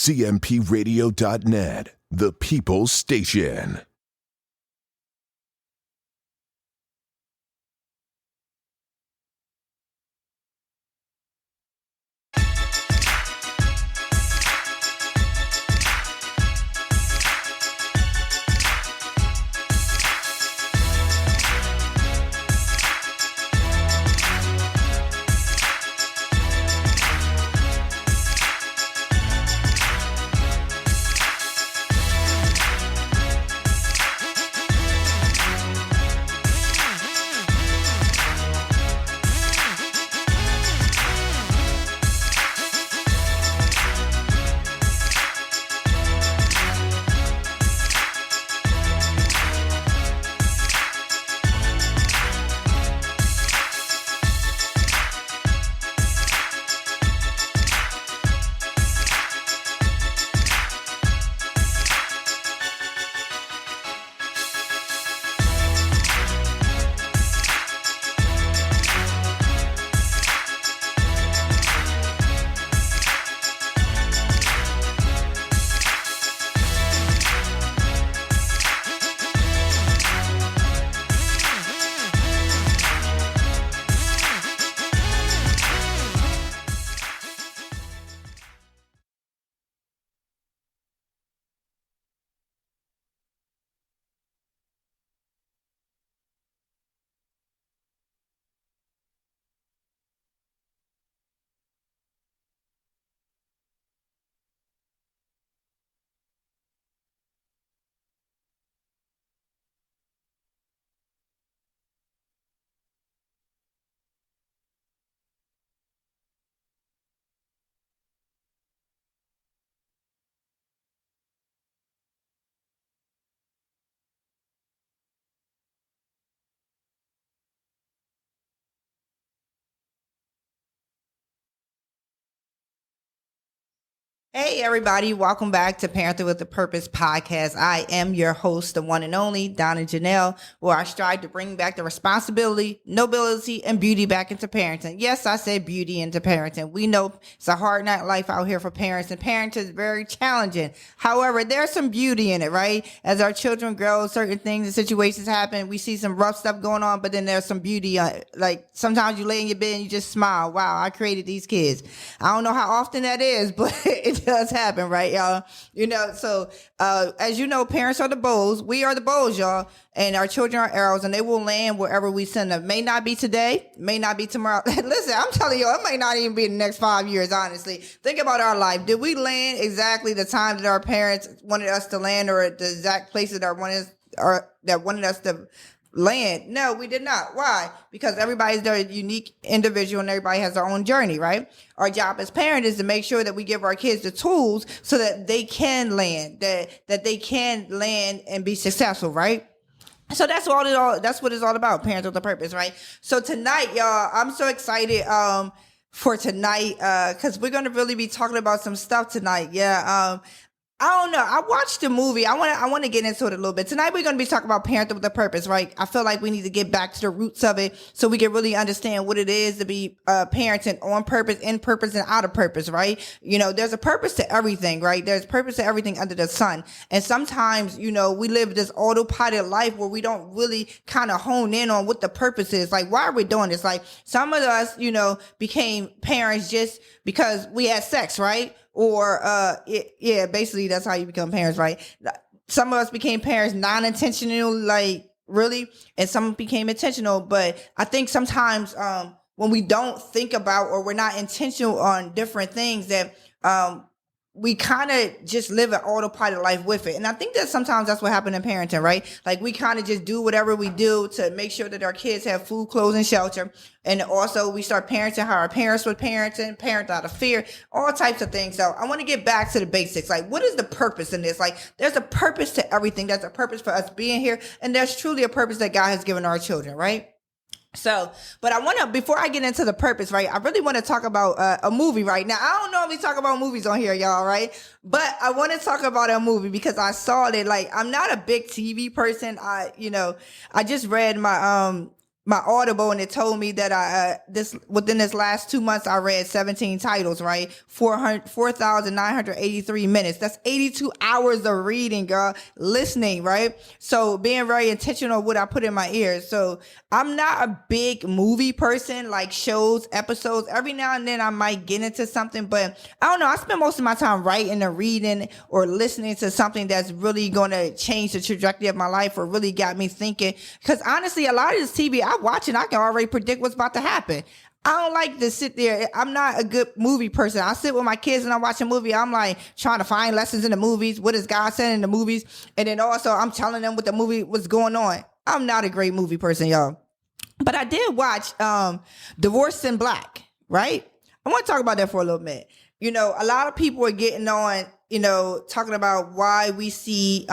cmpradio.net, the People's Station. Hey everybody, welcome back to Parental with a Purpose podcast. I am your host, the one and only Donna Janel, where I strive to bring back the responsibility, nobility, and beauty back into parenting. Yes, I said beauty into parenting. We know it's a hard night life out here for parents, and parenting is very challenging. However, there's some beauty in it, right? As our children grow, certain things and situations happen. We see some rough stuff going on, but then there's some beauty. Like sometimes you lay in your bed and you just smile. Wow, I created these kids. I don't know how often that is, but it does happen, right, y'all? So as you know, parents are the bows. We are the bows, y'all. And our children are arrows, and they will land wherever we send them. May not be today, may not be tomorrow. Listen, I'm telling you, it may not even be in the next 5 years, honestly. Think about our life. Did we land exactly the time that our parents wanted us to land, or at the exact places that wanted us to land? No, we did not. Why? Because everybody's their unique individual and everybody has their own journey, right? Our job as parents is to make sure that we give our kids the tools so that they can land, that they can land and be successful, right? So that's what it's all about, Parents with a Purpose, right? So tonight, y'all, I'm so excited for tonight because we're going to really be talking about some stuff tonight. Yeah. I don't know. I watched the movie. I want to get into it a little bit. Tonight we're going to be talking about parenting with a purpose, right? I feel like we need to get back to the roots of it so we can really understand what it is to be parenting on purpose, in purpose, and out of purpose, right? There's a purpose to everything, right? There's purpose to everything under the sun. And sometimes, we live this autopilot life where we don't really kind of hone in on what the purpose is. Like, why are we doing this? Like, some of us, became parents just because we had sex, right? Or, basically that's how you become parents, right? Some of us became parents non-intentional, like really, and some became intentional. But I think sometimes, when we don't think about, or we're not intentional on different things, that, we kind of just live an autopilot life with it. And I think that sometimes that's what happened in parenting, right? Like we kind of just do whatever we do to make sure that our kids have food, clothes, and shelter. And also we start parenting how our parents were parenting, parent out of fear, all types of things. So I want to get back to the basics. Like, what is the purpose in this? Like, there's a purpose to everything. There's a purpose for us being here. And there's truly a purpose that God has given our children, right? So, but before I get into the purpose, right, I really want to talk about a movie right now. I don't normally talk about movies on here, y'all, right? But I want to talk about a movie because I saw it. Like, I'm not a big TV person. I just read my, my Audible, and it told me that within this last 2 months I read 17 titles, right? 4,983 minutes. That's 82 hours of reading, girl, listening, right? So being very intentional with what I put in my ears. So I'm not a big movie person, like shows, episodes. Every now and then I might get into something, but I don't know. I spend most of my time writing or reading or listening to something that's really going to change the trajectory of my life or really got me thinking. Because honestly, a lot of this TV I watch and I can already predict what's about to happen. I don't like to sit there. I'm not a good movie person. I sit with my kids and I watch a movie. I'm like trying to find lessons in the movies. What is God saying in the movies? And then also I'm telling them what the movie was going on. I'm not a great movie person, y'all. But I did watch Divorced in Black, right? I want to talk about that for a little bit. You know, a lot of people are getting on, you know, talking about why we see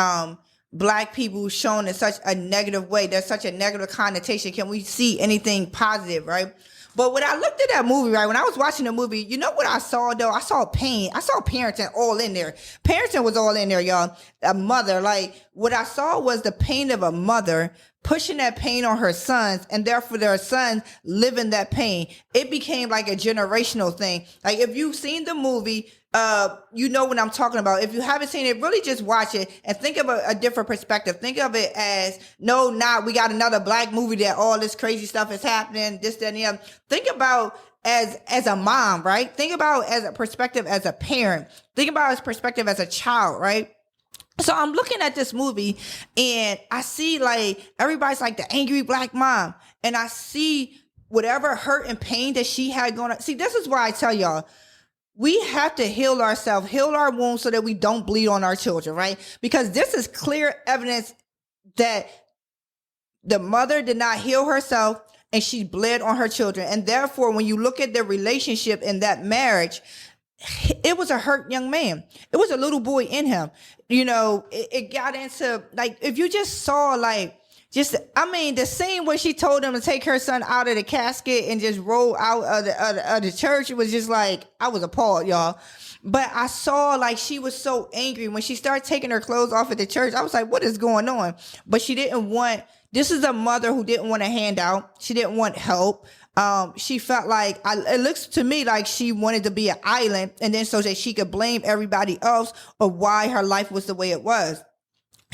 Black people shown in such a negative way. There's such a negative connotation. Can we see anything positive, right? But when I looked at that movie, right, when I was watching the movie, you know what I saw, though? I saw pain. I saw parenting all in there. Parenting was all in there, y'all. A mother, like, what I saw was the pain of a mother pushing that pain on her sons, and therefore their sons living that pain. It became like a generational thing. Like, if you've seen the movie, you know what I'm talking about. If you haven't seen it, really just watch it and think of a different perspective. Think of it as, we got another Black movie that all this crazy stuff is happening, this, that, and the other. Think about as a mom, right? Think about as a perspective as a parent. Think about as perspective as a child, right? So I'm looking at this movie and I see like everybody's like the angry Black mom, and I see whatever hurt and pain that she had going on. See, this is why I tell y'all, we have to heal ourselves, heal our wounds so that we don't bleed on our children, right? Because this is clear evidence that the mother did not heal herself and she bled on her children. And therefore, when you look at the relationship in that marriage, it was a hurt young man. It was a little boy in him. You know, it got into, like, if you just saw, like, the scene where she told him to take her son out of the casket and just roll out of the church, it was just like, I was appalled, y'all. But I saw, like, she was so angry. When she started taking her clothes off at the church, I was like, what is going on? But she didn't want, this is a mother who didn't want a handout. She didn't want help. She felt like, it looks to me like she wanted to be an island, and then so that she could blame everybody else of why her life was the way it was.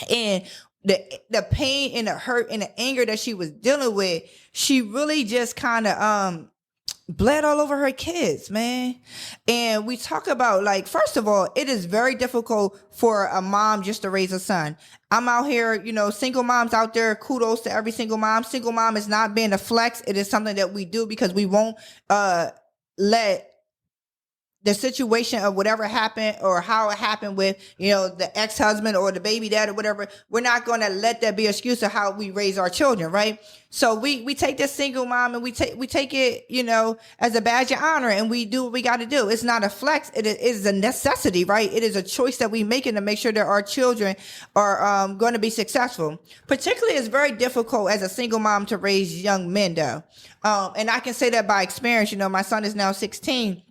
And the pain and the hurt and the anger that she was dealing with, she really just kind of bled all over her kids, man. And we talk about, like, first of all, it is very difficult for a mom just to raise a son. I'm out here, you know, single moms out there, kudos to every single mom. Single mom is not being a flex. It is something that we do because we won't let the situation of whatever happened or how it happened with, you know, the ex-husband or the baby dad or whatever, we're not going to let that be an excuse of how we raise our children, right? So we take this single mom and we take it, you know, as a badge of honor, and we do what we got to do. It's not a flex. It is a necessity, right? It is a choice that we make to make sure that our children are going to be successful. Particularly, it's very difficult as a single mom to raise young men, though. And I can say that by experience. You know, my son is now 16.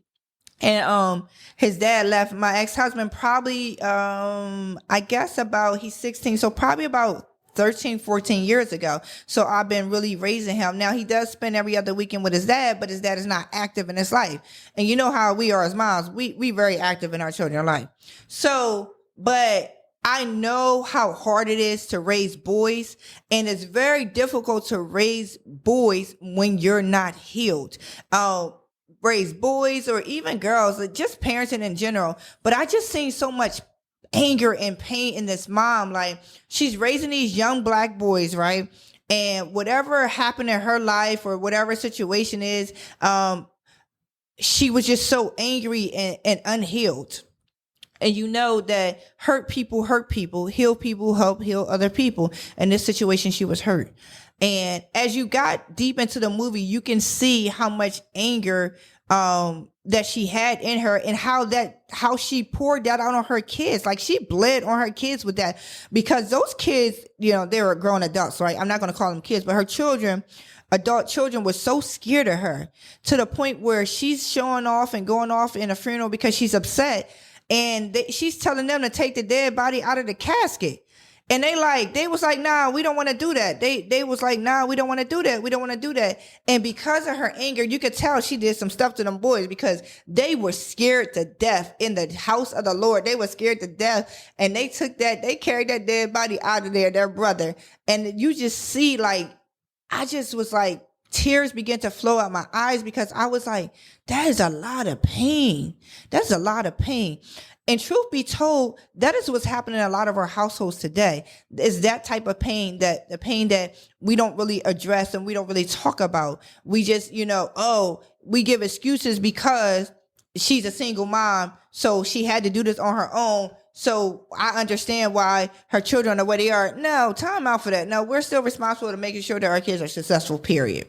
And his dad left my ex-husband probably I guess he's 16, so probably about 13, 14 years ago. So I've been really raising him. Now, he does spend every other weekend with his dad, but his dad is not active in his life. And you know how we are as moms. We very active in our children's life. So, but I know how hard it is to raise boys, and it's very difficult to raise boys when you're not healed. Raise boys or even girls, just parenting in general. But I just seen so much anger and pain in this mom. Like, she's raising these young Black boys, right? And whatever happened in her life or whatever situation is, she was just so angry and unhealed. And you know that hurt people, heal people, help heal other people. In this situation, she was hurt. And as you got deep into the movie, you can see how much anger that she had in her, and how she poured that out on her kids. Like, she bled on her kids with that, because those kids, you know, they were grown adults, right? I'm not going to call them kids, but her children, adult children, were so scared of her to the point where she's showing off and going off in a funeral because she's upset. And she's telling them to take the dead body out of the casket. And they was like, nah, we don't want to do that. They was like, nah, we don't want to do that. We don't want to do that. And because of her anger, you could tell she did some stuff to them boys because they were scared to death in the house of the Lord. They were scared to death. And they carried that dead body out of there, their brother. And you just see I just was like, tears began to flow out my eyes because I was like, that is a lot of pain. That's a lot of pain. And truth be told, that is what's happening in a lot of our households today. Is that type of pain, that the pain that we don't really address and we don't really talk about. We just, we give excuses because she's a single mom, so she had to do this on her own. So I understand why her children are where they are. No, time out for that. No, we're still responsible to making sure that our kids are successful, period.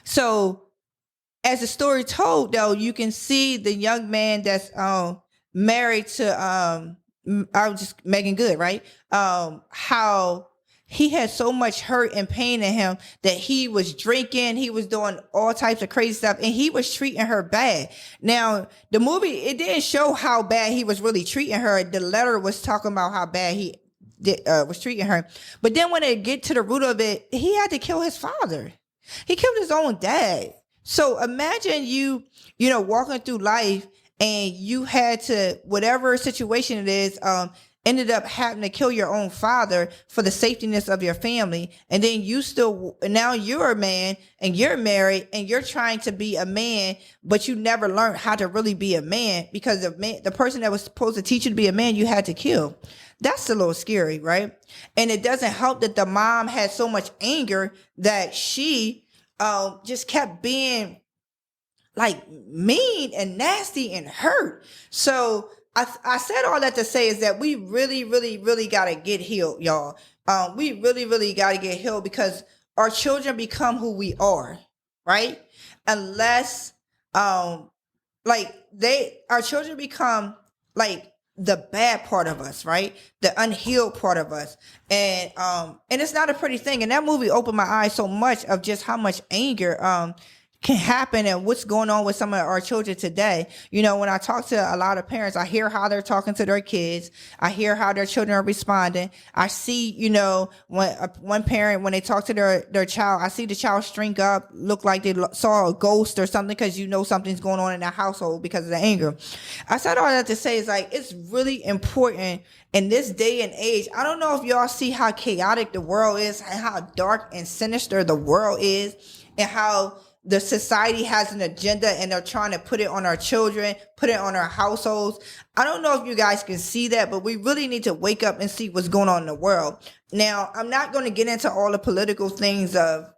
So as the story told, though, you can see the young man that's married to Megan Good, right? How he had so much hurt and pain in him that he was drinking, he was doing all types of crazy stuff, and he was treating her bad. Now, the movie, it didn't show how bad he was really treating her. The letter was talking about how bad he was treating her. But then when it get to the root of it, he had to kill his father. He killed his own dad. So imagine you walking through life and you had to, whatever situation it is, ended up having to kill your own father for the safetyness of your family. And then now you're a man and you're married and you're trying to be a man, but you never learned how to really be a man because the person that was supposed to teach you to be a man, you had to kill. That's a little scary, right? And it doesn't help that the mom had so much anger that she just kept being mean and nasty and hurt. So I said all that to say is that we really, really, really got to get healed, y'all. We really, really got to get healed because our children become who we are, right? Unless, our children become the bad part of us, right? The unhealed part of us. And it's not a pretty thing. And that movie opened my eyes so much of just how much anger, can happen and what's going on with some of our children today. When I talk to a lot of parents, I hear how they're talking to their kids. I hear how their children are responding. I see, when one parent, when they talk to their child, I see the child shrink up, look like they saw a ghost or something because something's going on in their household because of the anger. I said all that to say is it's really important in this day and age. I don't know if y'all see how chaotic the world is and how dark and sinister the world is and how the society has an agenda and they're trying to put it on our children, put it on our households. I don't know if you guys can see that, but we really need to wake up and see what's going on in the world. Now, I'm not going to get into all the political things of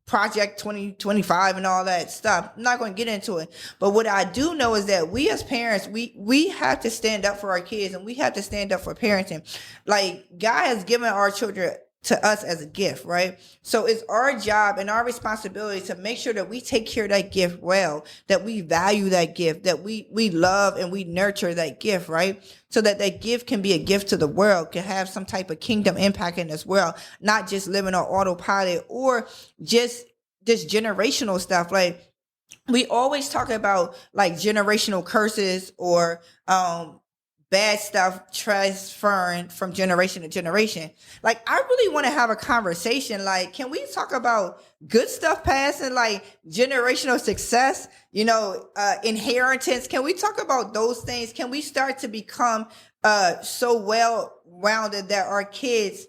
Project 2025 and all that stuff. I'm not going to get into it. But what I do know is that we as parents, we have to stand up for our kids and we have to stand up for parenting. God has given our children to us as a gift, right? So it's our job and our responsibility to make sure that we take care of that gift well, that we value that gift, that we love and we nurture that gift, right? So that gift can be a gift to the world, can have some type of kingdom impact in this world, not just living on autopilot or just this generational stuff. We always talk about generational curses or bad stuff transferring from generation to generation. I really want to have a conversation. Can we talk about good stuff passing, generational success, inheritance? Can we talk about those things? Can we start to become so well-rounded that our kids,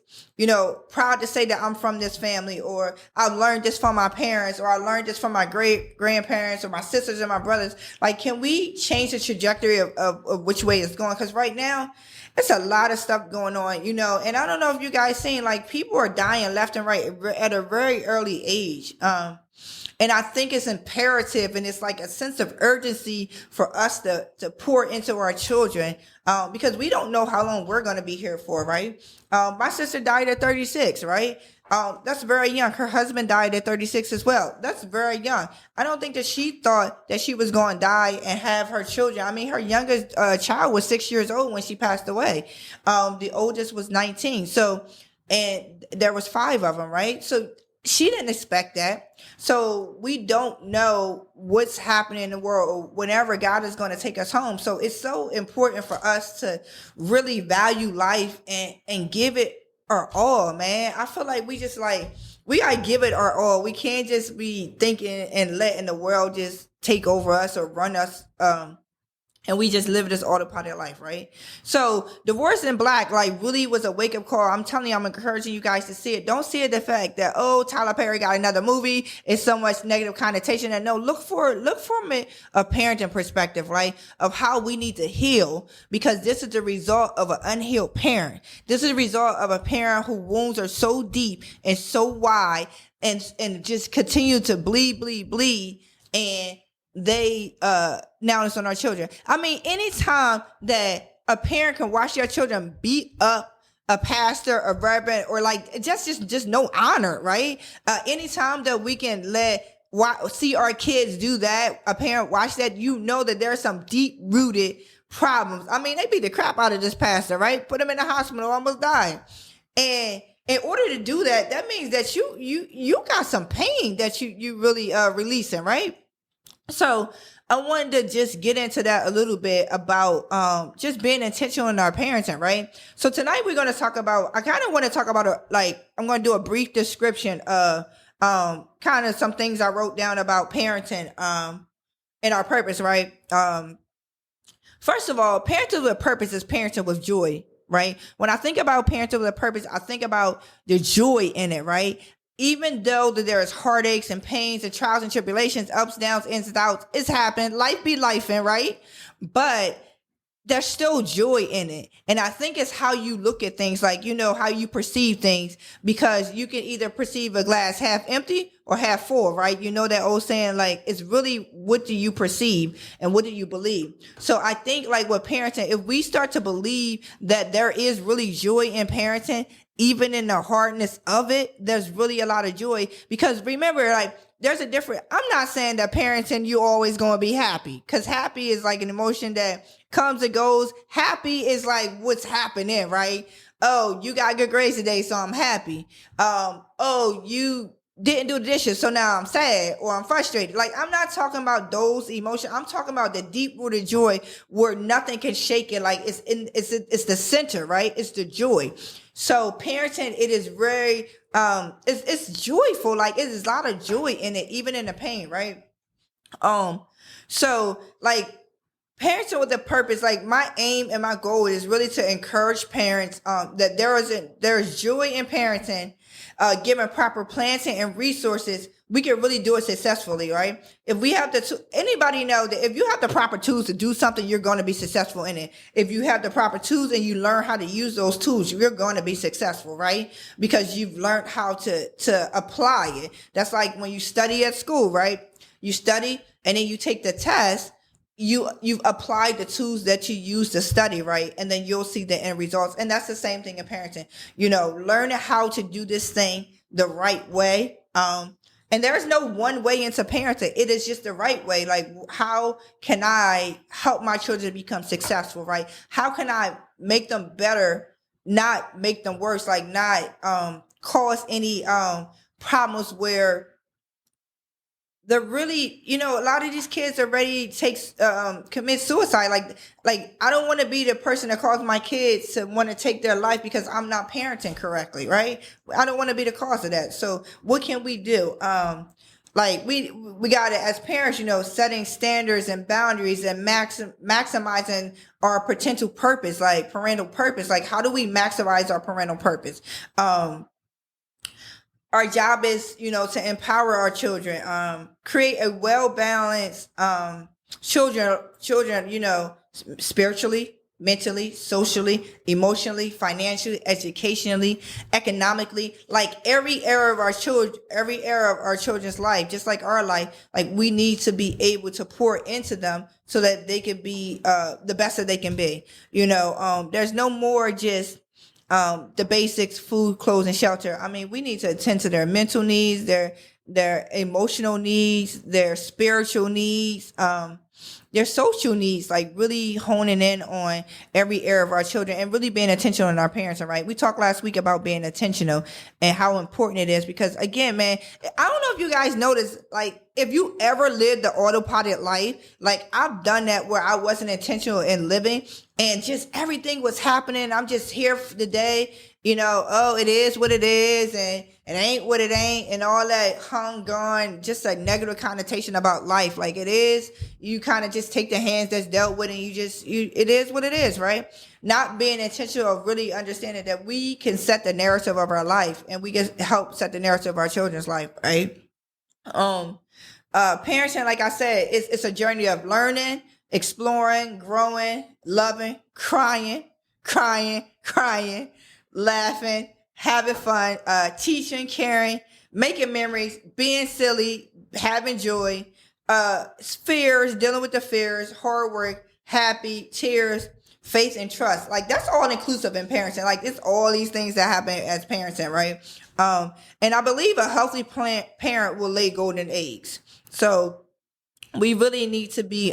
proud to say that I'm from this family, or I learned this from my parents, or I learned this from my great grandparents or my sisters and my brothers? Can we change the trajectory of which way it's going? Because right now, it's a lot of stuff going on, and I don't know if you guys seen, people are dying left and right at a very early age. And I think it's imperative and it's a sense of urgency for us to pour into our children, because we don't know how long we're going to be here for, right? My sister died at 36, right? That's very young. Her husband died at 36 as well. That's very young. I don't think that she thought that she was going to die and have her children. I mean, her youngest child was 6 years old when she passed away. The oldest was 19. So, and there was 5 of them, right? So she didn't expect that. So we don't know what's happening in the world or whenever God is going to take us home. So it's so important for us to really value life and give it our all, man. I feel like we just like, we gotta give it our all. We can't just be thinking and letting the world just take over us or run us. And we just live this autopilot life, right? So Divorce in Black, like, really was a wake up call. I'm telling you, I'm encouraging you guys to see it. Don't see it the fact that, oh, Tyler Perry got another movie. It's so much negative connotation. And no, look from it a parenting perspective, right? Of how we need to heal, because this is the result of an unhealed parent. This is the result of a parent whose wounds are so deep and so wide and just continue to bleed. And they now it's on our children. I mean, anytime that a parent can watch their children beat up a pastor, a reverend, or like just no honor, right? Anytime that we can see our kids do that, a parent watch that, you know that there's some deep rooted problems. I mean, they beat the crap out of this pastor, right? Put him in the hospital, almost died. And in order to do that, that means that you got some pain that you really releasing, right? So I wanted to just get into that a little bit about just being intentional in our parenting, right? So tonight we're going to talk about, I kind of want to talk about I'm going to do a brief description of kind of some things I wrote down about parenting and our purpose, right? First of all, parenting with purpose is parenting with joy, right? When I think about parenting with a purpose, I think about the joy in it, right? Even though that there is heartaches and pains and trials and tribulations, ups, downs, ins and outs, it's happening. Life be lifing, right? But there's still joy in it. And I think it's how you look at things, like, you know, how you perceive things, because you can either perceive a glass half empty or half full, right? You know that old saying, like, it's really what do you perceive and what do you believe? So I think, like, with parenting, if we start to believe that there is really joy in parenting, even in the hardness of it, there's really a lot of joy. Because remember, like, there's a different, I'm not saying that parenting, you always going to be happy, because happy is like an emotion that comes and goes. Happy is like what's happening, right? Oh, you got good grades today, so I'm happy. Oh, you didn't do the dishes, so now I'm sad or I'm frustrated. Like, I'm not talking about those emotions. I'm talking about the deep rooted joy where nothing can shake it. Like, it's the center, right? It's the joy. So parenting, it is very, it's joyful. Like, it is a lot of joy in it, even in the pain, right? So like, parenting with a purpose, like, my aim and my goal is really to encourage parents, that there is joy in parenting, given proper planting and resources. We can really do it successfully, right? If we have anybody know that if you have the proper tools to do something, you're going to be successful in it. If you have the proper tools and you learn how to use those tools, you're going to be successful, right? Because you've learned how to apply it. That's like when you study at school, right? You study and then you take the test. You've applied the tools that you use to study, right? And then you'll see the end results. And that's the same thing in parenting. You know, learning how to do this thing the right way. And there is no one way into parenting. It is just the right way. Like, how can I help my children become successful, right? How can I make them better, not make them worse, like not cause any problems where they're really, you know, a lot of these kids are ready to commit suicide. Like I don't want to be the person that causes my kids to want to take their life because I'm not parenting correctly, right? I don't want to be the cause of that. So what can we do? Like we got to, as parents, you know, setting standards and boundaries and maximizing our potential purpose, like parental purpose. Like, how do we maximize our parental purpose? Our job is, you know, to empower our children, create a well-balanced children, you know, spiritually, mentally, socially, emotionally, financially, educationally, economically, like every era of our children's life, just like our life, like we need to be able to pour into them so that they can be the best that they can be. You know, there's no more just the basics, food, clothes, and shelter. I mean, we need to attend to their mental needs, their emotional needs, their spiritual needs. their social needs, like really honing in on every area of our children and really being intentional in our parenting, right? We talked last week about being intentional and how important it is because, again, man, I don't know if you guys noticed, like, if you ever lived the autopilot life, like I've done that where I wasn't intentional in living and just everything was happening. I'm just here for the day, oh, it is what it is and it ain't what it ain't and all that gone, just a negative connotation about life. Like it is, you kind of just take the hands that's dealt with and it is what it is, right? Not being intentional of really understanding that we can set the narrative of our life and we can help set the narrative of our children's life, right? Parenting, like I said, it's a journey of learning, exploring, growing, loving, crying, laughing, having fun, teaching, caring, making memories, being silly, having joy, fears, dealing with the fears, hard work, happy, tears, faith, and trust. Like that's all inclusive in parenting. Like it's all these things that happen as parenting, right? And I believe a healthy parent will lay golden eggs. So we really need to be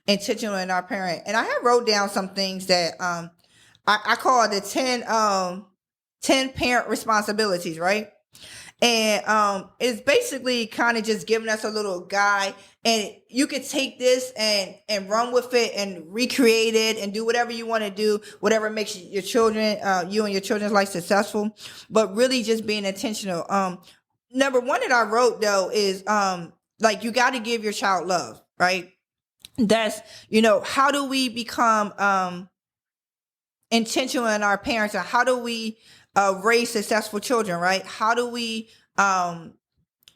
intentional in our parent. And I have wrote down some things that I call the 10 parent responsibilities, right? And it's basically kind of just giving us a little guide. And you could take this and run with it and recreate it and do whatever you want to do, whatever makes your children, you and your children's life successful. But really just being intentional. Number one that I wrote though is like you got to give your child love, right? That's, how do we become intentional in our parenting? How do we raise successful children, right? How do we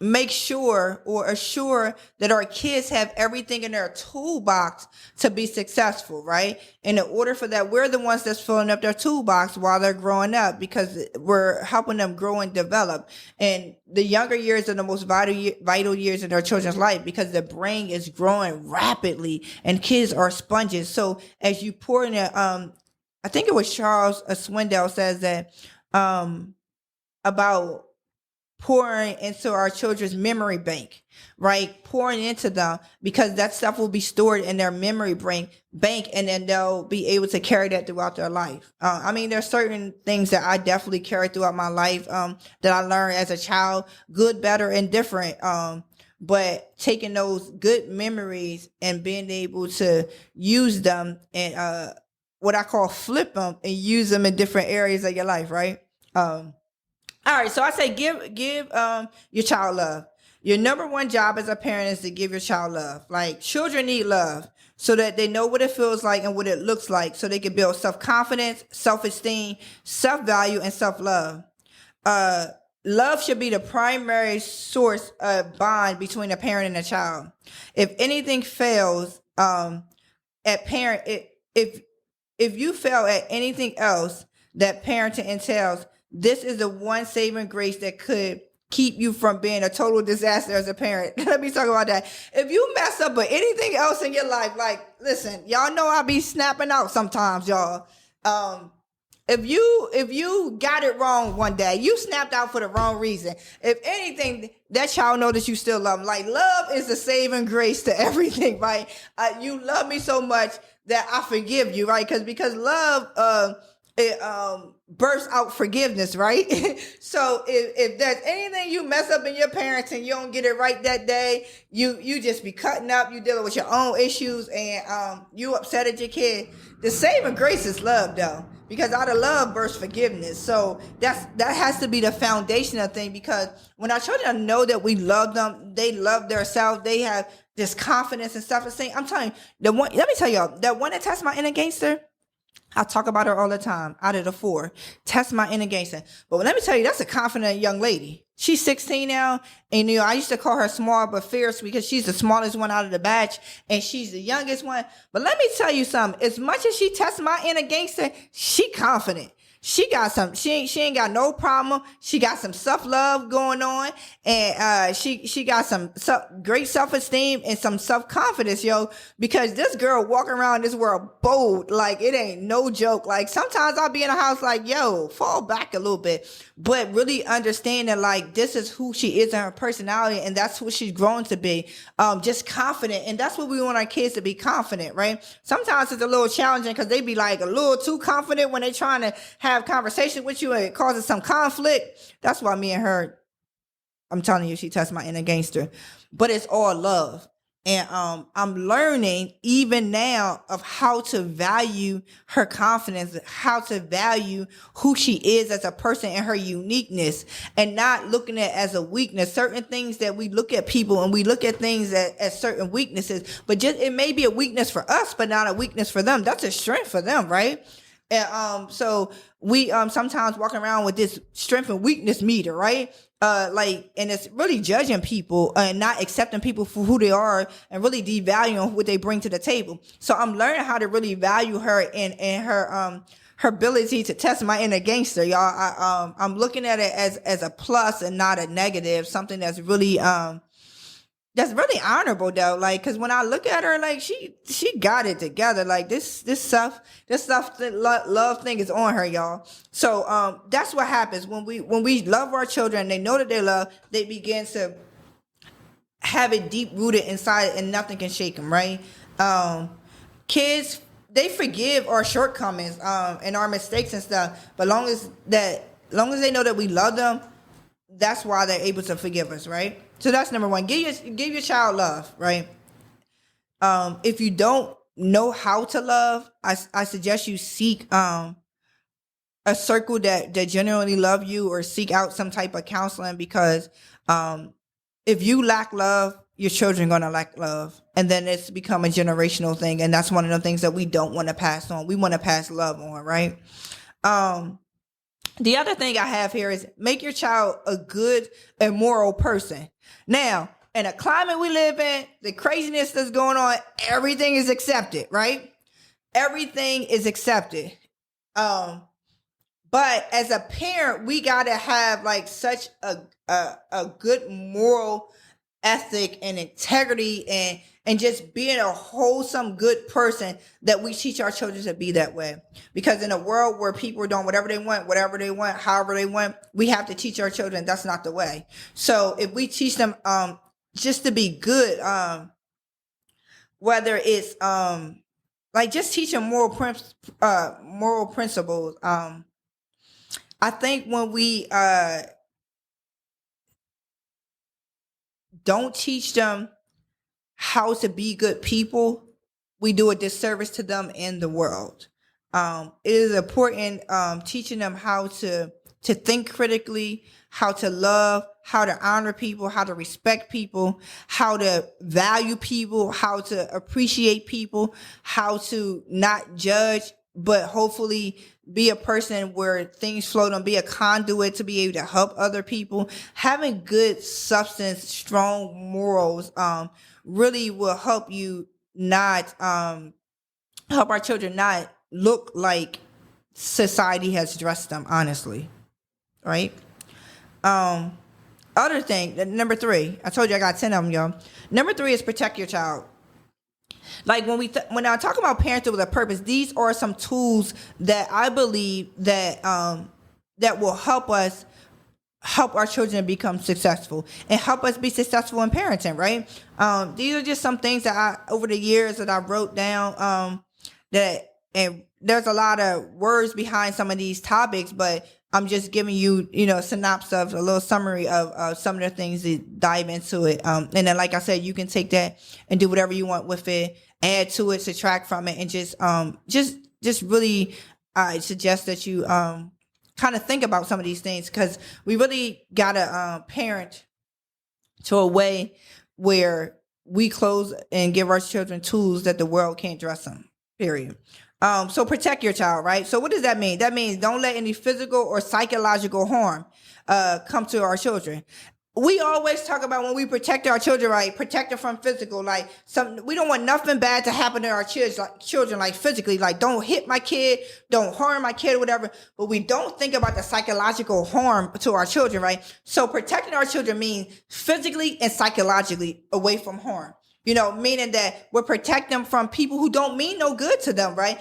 make sure or assure that our kids have everything in their toolbox to be successful, right? And in order for that, we're the ones that's filling up their toolbox while they're growing up because we're helping them grow and develop. And the younger years are the most vital years in their children's life because the brain is growing rapidly and kids are sponges. So as you pour in it, I think it was Charles Swindoll says that about pouring into our children's memory bank, right? Pouring into them because that stuff will be stored in their memory bank and then they'll be able to carry that throughout their life. There's certain things that I definitely carry throughout my life that I learned as a child, good, better, and different. But taking those good memories and being able to use them and what I call flip them and use them in different areas of your life, right? All right, so I say give your child love. Your number one job as a parent is to give your child love. Like children need love so that they know what it feels like and what it looks like so they can build self-confidence, self-esteem, self-value, and self-love. Love should be the primary source of bond between a parent and a child. If anything fails at parent, if you fail at anything else that parenting entails, this is the one saving grace that could keep you from being a total disaster as a parent. Let me talk about that. If you mess up with anything else in your life, like, listen, y'all know I be snapping out sometimes, y'all. If you got it wrong one day, you snapped out for the wrong reason. If anything, that child know that you still love them. Like love is the saving grace to everything, right? You love me so much that I forgive you, right? Because love, it bursts out forgiveness, right? So if there's anything you mess up in your parenting, you don't get it right that day, you just be cutting up, you dealing with your own issues, and you upset at your kid. The saving grace is love, though, because out of love bursts forgiveness. So that has to be the foundational thing, because when our children know that we love them, they love themselves, they have this confidence and self-esteem. I'm telling you, let me tell y'all, that one that tests my inner gangster, I talk about her all the time. Out of the 4, test my inner gangster. But let me tell you, that's a confident young lady. She's 16 now. And, I used to call her small but fierce because she's the smallest one out of the batch. And she's the youngest one. But let me tell you something. As much as she tests my inner gangster, she confident. she got some, she ain't got no problem. She got some self-love going on, and she got some great self-esteem and some self-confidence, yo, because this girl walking around this world bold, like it ain't no joke. Like sometimes I'll be in a house like, yo, fall back a little bit, but really understanding like this is who she is and her personality, and that's who she's grown to be, just confident. And that's what we want our kids to be, confident, right? Sometimes it's a little challenging because they be like a little too confident when they trying to have conversation with you, and it causes some conflict. That's why me and her, I'm telling you, she tests my inner gangster, but it's all love. And I'm learning even now of how to value her confidence, how to value who she is as a person and her uniqueness, and not looking at it as a weakness. Certain things that we look at people and we look at things as certain weaknesses, but just it may be a weakness for us, but not a weakness for them. That's a strength for them, right? And so we sometimes walking around with this strength and weakness meter, right? And it's really judging people and not accepting people for who they are, and really devaluing what they bring to the table. So I'm learning how to really value her and her ability to test my inner gangster, y'all. I'm looking at it as a plus and not a negative, something that's really honorable though. Like, cause when I look at her, like she got it together. Like this stuff, love thing is on her, y'all. So, that's what happens when we love our children, they know that they love, they begin to have it deep rooted inside, and nothing can shake them, right? Kids, they forgive our shortcomings, and our mistakes and stuff. But long as they know that we love them, that's why they're able to forgive us, right? So that's number one. Give your child love, right? If you don't know how to love, I suggest you seek a circle that genuinely love you, or seek out some type of counseling, because if you lack love, your children are gonna lack love, and then it's become a generational thing, and that's one of the things that we don't want to pass on. We want to pass love on, right? The other thing I have here is make your child a good and moral person. Now, in a climate we live in, the craziness that's going on, everything is accepted, right? Everything is accepted. But as a parent, we gotta have like such a good moral ethic and integrity, and just being a wholesome, good person, that we teach our children to be that way. Because in a world where people are doing whatever they want, however they want, we have to teach our children that's not the way. So if we teach them just to be good, whether it's like just teaching moral principles. I think when we don't teach them how to be good people, we do a disservice to them in the world. It is important teaching them how to think critically, how to love, how to honor people, how to respect people, how to value people, how to appreciate people, how to not judge, but hopefully be a person where things flow on, be a conduit to be able to help other people. Having good substance, strong morals, really will help you not, help our children not look like society has dressed them, honestly. Right? Other thing, number 3, I told you I got 10 of them, y'all. Number 3 is protect your child. Like when I talk about parenting with a purpose, these are some tools that I believe that that will help us help our children become successful and help us be successful in parenting, right? These are just some things that over the years that I wrote down, and there's a lot of words behind some of these topics, but I'm just giving you, a synopsis of a little summary of some of the things that dive into it. And then, like I said, you can take that and do whatever you want with it, add to it, subtract from it, and just really, I suggest that you kind of think about some of these things, because we really gotta parent to a way where we close and give our children tools that the world can't dress them. Period. So protect your child, right? So what does that mean? That means don't let any physical or psychological harm come to our children. we always talk about when we protect our children, right? Protect them from physical, like we don't want nothing bad to happen to our children, like physically, like don't hit my kid, don't harm my kid, or whatever. But we don't think about the psychological harm to our children, right? So protecting our children means physically and psychologically away from harm. Meaning that we're protecting them from people who don't mean no good to them, right?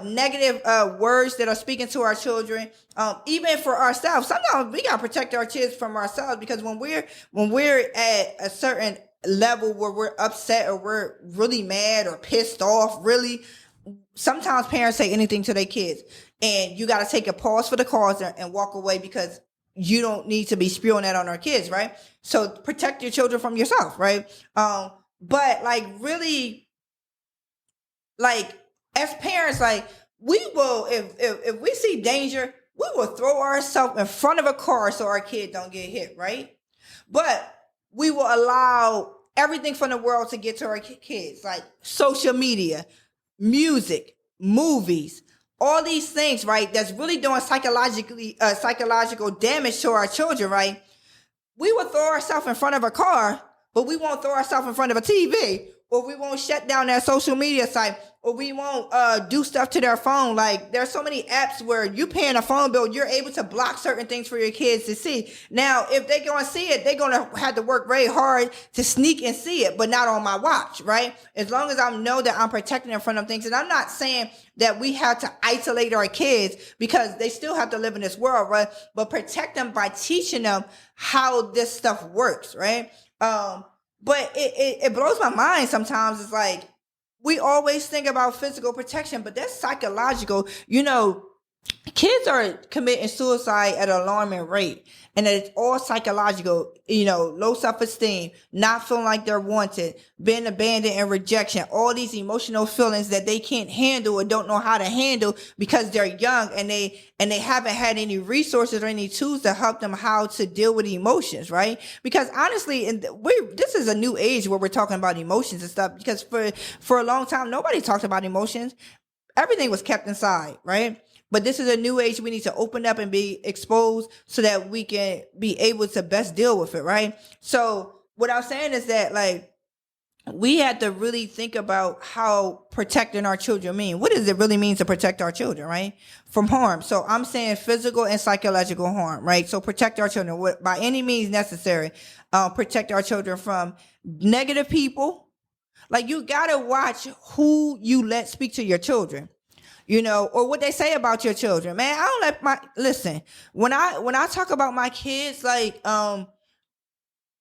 Negative words that are speaking to our children, even for ourselves. Sometimes we gotta protect our kids from ourselves, because when we're at a certain level where we're upset or we're really mad or pissed off, really, sometimes parents say anything to their kids, and you gotta take a pause for the cause and walk away, because you don't need to be spewing that on our kids, right? So protect your children from yourself, right? But really, as parents, we will, if we see danger, we will throw ourselves in front of a car so our kid don't get hit, right? But we will allow everything from the world to get to our kids, like social media, music, movies, all these things, right? That's really doing psychological damage to our children, right? We will throw ourselves in front of a car, but we won't throw ourselves in front of a TV, or we won't shut down that social media site, or we won't do stuff to their phone. Like, there's so many apps where you paying a phone bill, you're able to block certain things for your kids to see. Now, if they're going to see it, they're going to have to work very hard to sneak and see it, but not on my watch, right? As long as I know that I'm protecting them from them things. And I'm not saying that we have to isolate our kids, because they still have to live in this world, right? But protect them by teaching them how this stuff works, right? But it blows my mind sometimes. It's like, we always think about physical protection, but that's psychological. Kids are committing suicide at an alarming rate, and it's all psychological. Low self-esteem, not feeling like they're wanted, being abandoned and rejection, all these emotional feelings that they can't handle or don't know how to handle because they're young, and they haven't had any resources or any tools to help them how to deal with emotions, right? Because honestly, this is a new age where we're talking about emotions and stuff, because for a long time, nobody talked about emotions. Everything was kept inside, right? But this is a new age. We need to open up and be exposed so that we can be able to best deal with it, right? So what I'm saying is that, we have to really think about how protecting our children mean. What does it really mean to protect our children, right? From harm. So I'm saying physical and psychological harm, right? So protect our children by any means necessary. Protect our children from negative people. Like, you gotta watch who you let speak to your children. Or what they say about your children. Man, I don't listen, when I talk about my kids,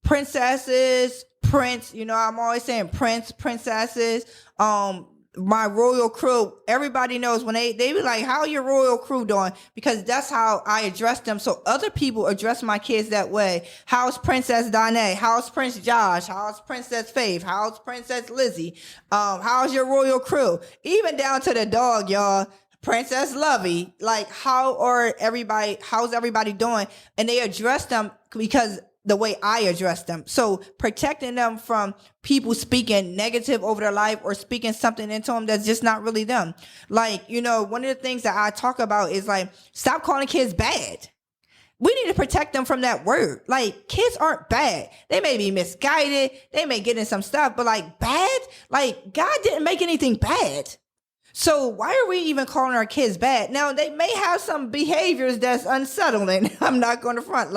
princesses, prince, I'm always saying princesses, my royal crew, everybody knows when they be like, how your royal crew doing? Because that's how I address them. So other people address my kids that way. How's Princess Donna? How's Prince Josh? How's Princess Faith? How's Princess Lizzie? How's your royal crew? Even down to the dog, y'all. Princess Lovey. Like, how's everybody doing? And they address them because the way I address them. So protecting them from people speaking negative over their life or speaking something into them that's just not really them. One of the things that I talk about is stop calling kids bad. We need to protect them from that word. Kids aren't bad. They may be misguided. They may get in some stuff, but bad? God didn't make anything bad. So why are we even calling our kids bad? Now, they may have some behaviors that's unsettling. I'm not going to front.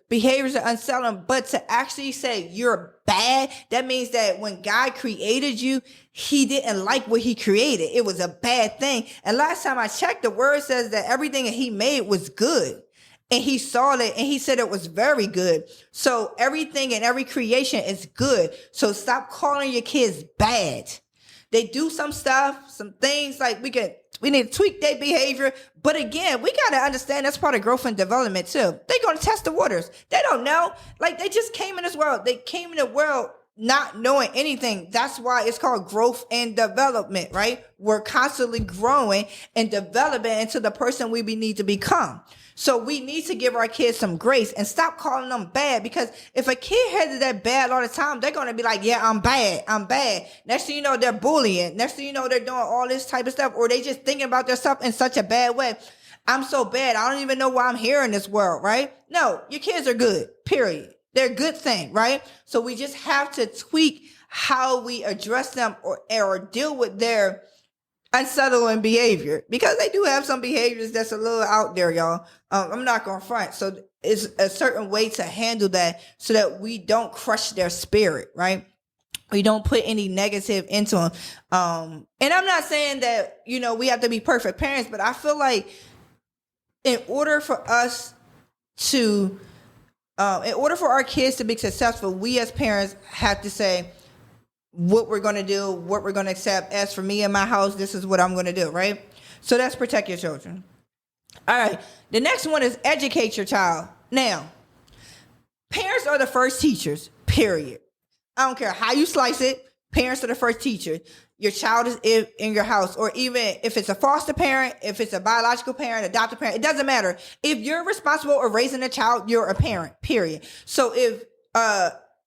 Behaviors are unsettling, but to actually say you're bad, that means that when God created you, he didn't like what he created. It was a bad thing. And last time I checked, the word says that everything that he made was good. And he saw it and he said it was very good. So everything and every creation is good. So stop calling your kids bad. They do some stuff, some things we need to tweak their behavior. But again, we got to understand that's part of growth and development too. They're going to test the waters. They don't know. They just came in this world. They came in the world not knowing anything. That's why it's called growth and development, right? We're constantly growing and developing into the person we need to become. So we need to give our kids some grace and stop calling them bad, because if a kid has that bad all the time, they're going to be like, yeah, I'm bad. Next thing you know, they're bullying. Next thing you know, they're doing all this type of stuff, or they just thinking about their stuff in such a bad way. I'm so bad. I don't even know why I'm here in this world, right? No, your kids are good, period. They're a good thing, right? So we just have to tweak how we address them or deal with their unsettling behavior, because they do have some behaviors that's a little out there, y'all. I'm not going to front. So it's a certain way to handle that so that we don't crush their spirit, right? We don't put any negative into them. And I'm not saying that, we have to be perfect parents, but I feel like in order for our kids to be successful, we as parents have to say what we're going to do, what we're going to accept. As for me and my house, this is what I'm going to do, right? So that's protect your children. All right. The next one is educate your child. Now, parents are the first teachers, period. I don't care how you slice it. Parents are the first teacher. Your child is in your house, or even if it's a foster parent, if it's a biological parent, adoptive parent, it doesn't matter. If you're responsible for raising a child, you're a parent, period. So if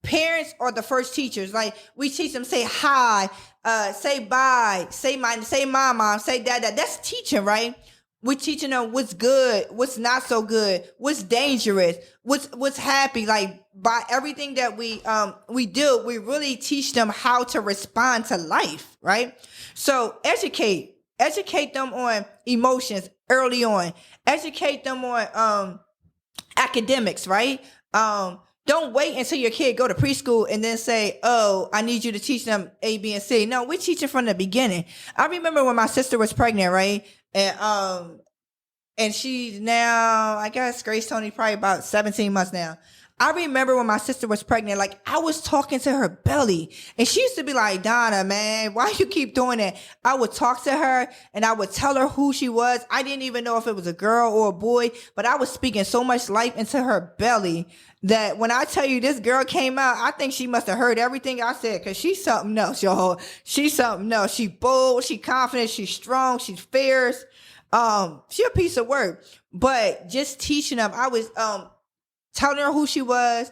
parents are the first teachers, like we teach them, say hi, say bye, say my mom, say dad. That's teaching, right? We're teaching them what's good, what's not so good, what's dangerous, what's happy. Like by everything that we do, we really teach them how to respond to life, right? So educate them on emotions early on. Educate them on academics, right? Don't wait until your kid go to preschool and then say, oh, I need you to teach them A, B, and C. No, we teach it from the beginning. I remember when my sister was pregnant, right? And she's now, I guess, Grace Tony, probably about 17 months now. I remember when my sister was pregnant, like I was talking to her belly, and she used to be like, Donna, man, why you keep doing that? I would talk to her and I would tell her who she was. I didn't even know if it was a girl or a boy, but I was speaking so much life into her belly that when I tell you this girl came out, I think she must have heard everything I said, because she's something else, y'all. She's something else. She bold, she confident, she's strong, she's fierce. She a piece of work. But just teaching them, I was telling her who she was,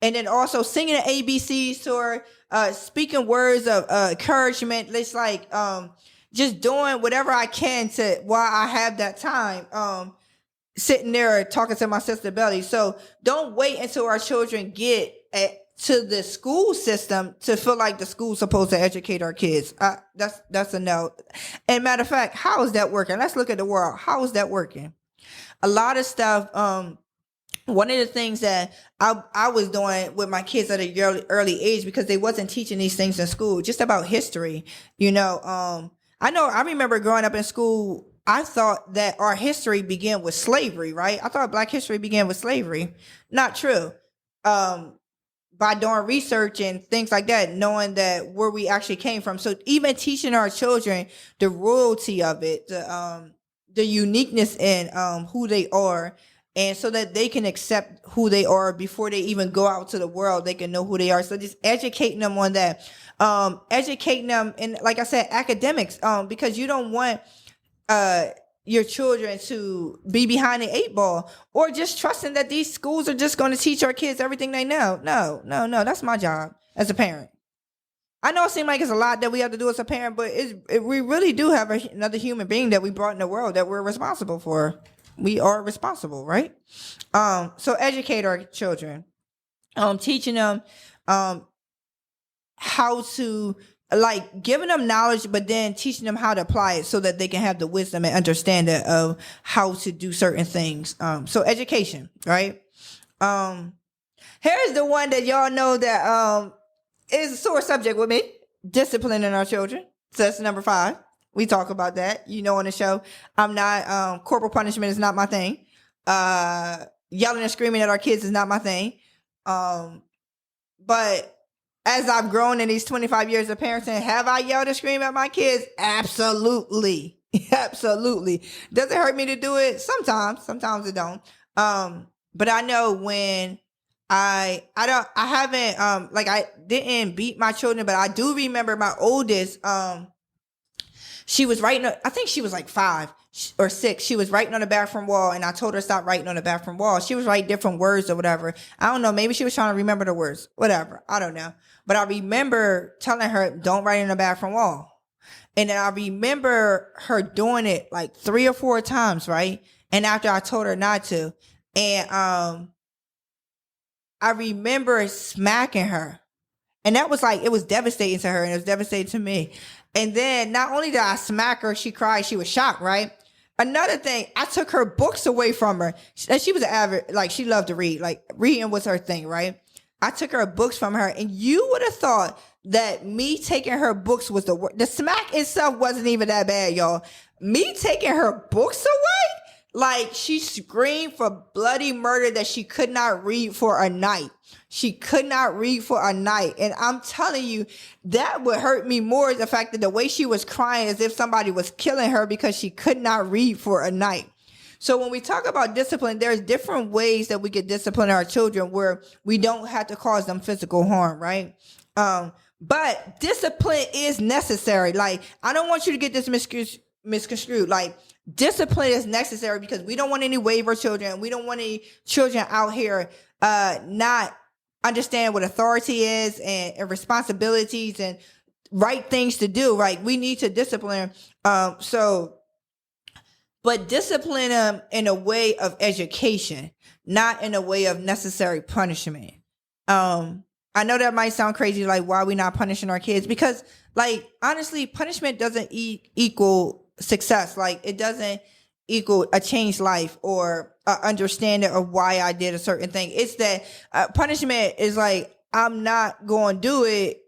and then also singing the ABCs to her, speaking words of encouragement. It's like just doing whatever I can to while I have that time. Sitting there talking to my sister Belly. So don't wait until our children get to the school system to feel like the school's supposed to educate our kids. That's a no. And matter of fact, how is that working? Let's look at the world. How is that working? A lot of stuff. One of the things that I was doing with my kids at a early age, because they wasn't teaching these things in school, just about history. I remember growing up in school, I thought that our history began with slavery, right? I thought Black history began with slavery. Not true. By doing research and things like that, knowing that where we actually came from. So even teaching our children the royalty of it, the uniqueness in who they are, and so that they can accept who they are before they even go out to the world, they can know who they are. So just educating them on that. Educating them in, like I said, academics, because you don't want your children to be behind the 8 ball, or just trusting that these schools are just going to teach our kids everything they know. No, that's my job as a parent. I know it seems like it's a lot that we have to do as a parent, but we really do have another human being that we brought in the world that we're responsible for. We are responsible, right? So educate our children, teaching them how to, like, giving them knowledge, but then teaching them how to apply it so that they can have the wisdom and understanding of how to do certain things. So education, right? Here's the one that y'all know that is a sore subject with me: disciplining our children. So that's number 5. We talk about that, on the show. I'm not, corporal punishment is not my thing. Yelling and screaming at our kids is not my thing. But as I've grown in these 25 years of parenting, have I yelled and screamed at my kids? Absolutely. Absolutely. Does it hurt me to do it? Sometimes it don't. But I know when I didn't beat my children, but I do remember my oldest, she was writing, I think she was like 5 or 6. She was writing on the bathroom wall, and I told her to stop writing on the bathroom wall. She was writing different words or whatever. I don't know. Maybe she was trying to remember the words. Whatever. I don't know. But I remember telling her, don't write on the bathroom wall. And then I remember her doing it like 3 or 4 times, right? And after I told her not to, and I remember smacking her. And that was like, it was devastating to her and it was devastating to me. And then not only did I smack her, she cried, she was shocked, right? Another thing, I took her books away from her. She was an avid, like she loved to read. Like reading was her thing, right? I took her books from her, and you would have thought that me taking her books was the worst. The smack itself wasn't even that bad, y'all. Me taking her books away, like she screamed for bloody murder that she could not read for a night. She could not read for a night. And I'm telling you, that would hurt me more is the fact that the way she was crying as if somebody was killing her because she could not read for a night. So when we talk about discipline, there's different ways that we can discipline our children where we don't have to cause them physical harm, right? But discipline is necessary. Like, I don't want you to get this misconstrued. Like, discipline is necessary because we don't want any wayward children. We don't want any children out here not understand what authority is and responsibilities and right things to do, right? We need to discipline. But discipline them in a way of education, not in a way of necessary punishment. I know that might sound crazy, like why are we not punishing our kids? Because, like, honestly, punishment doesn't equal success. Like, it doesn't equal a changed life or understanding of why I did a certain thing. It's that punishment is like, I'm not going to do it